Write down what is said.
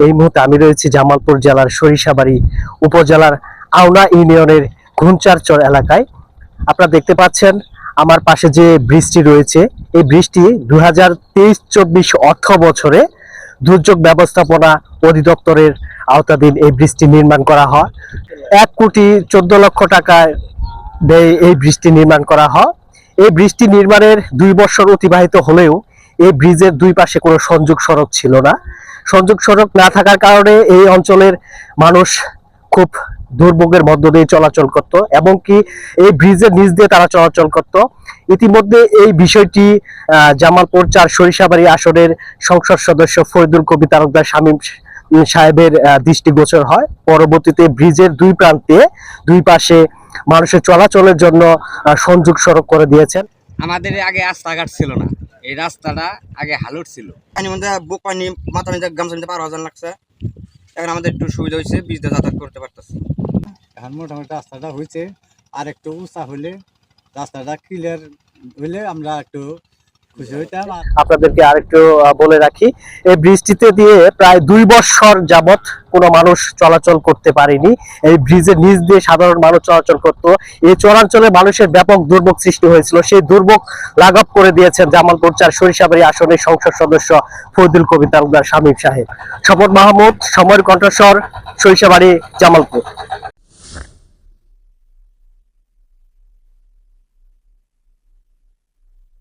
এই মুহূর্তে আমি রয়েছি জামালপুর জেলার সরিষাবাড়ি উপজেলার আওনা ইউনিয়নের ঘুনচারচর এলাকায়। আপনারা দেখতে পাচ্ছেন আমার পাশে যে ব্রিজটি রয়েছে, এই ব্রিজটি 2023-24 অর্থ বছরে দুর্যোগ ব্যবস্থাপনা অধিদপ্তরের আওতাধীন এই ব্রিজটি নির্মাণ করা হয়। 1,14,00,000 টাকায় ব্যয়ে এই ব্রিজটি নির্মাণ করা হয়। এই ব্রিজটি নির্মাণের 2 বছর অতিবাহিত হলেও এই ব্রিজের দুই পাশে কোনো সংযোগ সড়ক ছিল না। সংযোগ সড়ক না থাকার কারণে এই অঞ্চলের মানুষ খুব দুর্ভোগের মধ্য দিয়ে চলাচল করত, এবং কি এই ব্রিজের নিচ দিয়ে তারা চলাচল করত। ইতিমধ্যে এই বিষয়টি জামালপুর 4 সরিষাবাড়ি আসনের সংসদ সদস্য ফরিদুল কবির তালুকদার শামীম সাহেবের দৃষ্টিগোচর হয়। পরবর্তীতে ব্রিজের দুই প্রান্তে দুই পাশে মানুষের চলাচলের জন্য সংযোগ সড়ক করে দিয়েছেন। আমাদের আগে রাস্তাঘাট ছিল না, এই রাস্তাটা আগে হালুট ছিল। পানির মধ্যে বুক পানি মাথা নিতে গামছা নিতে 12,000 লাগছে। এখন আমাদের একটু সুবিধা হয়েছে, বীজ দিয়ে যাতায়াত করতে পারতেছি। এখন মোটামুটি রাস্তাটা হয়েছে, আর একটু উঁচা হলে রাস্তাটা ক্লিয়ার হলে আমরা একটু খুশি হইতাম। আপনাদেরকে আরেকটু বলে রাখি, এই ব্রিজটিতে দিয়ে প্রায় 2 বছর যাবত কোনো মানুষ চলাচল করতে পারেনি। এই ব্রিজের নিচ দিয়ে সাধারণ মানুষ চলাচল করত। এই চরাঞ্চলে মানুষের ব্যাপক দুর্ভোগ সৃষ্টি হয়েছিল। সেই দুর্ভোগ লাঘব করে দিয়েছেন জামালপুর 4 সরিষাবাড়ি আসনের সংসদ সদস্য ফরিদুল কবির তালুকদার শামীম সাহেব। শপথ মাহমুদ, সময়ের কণ্ঠস্বর, সরিষাবাড়ি, জামালপুর।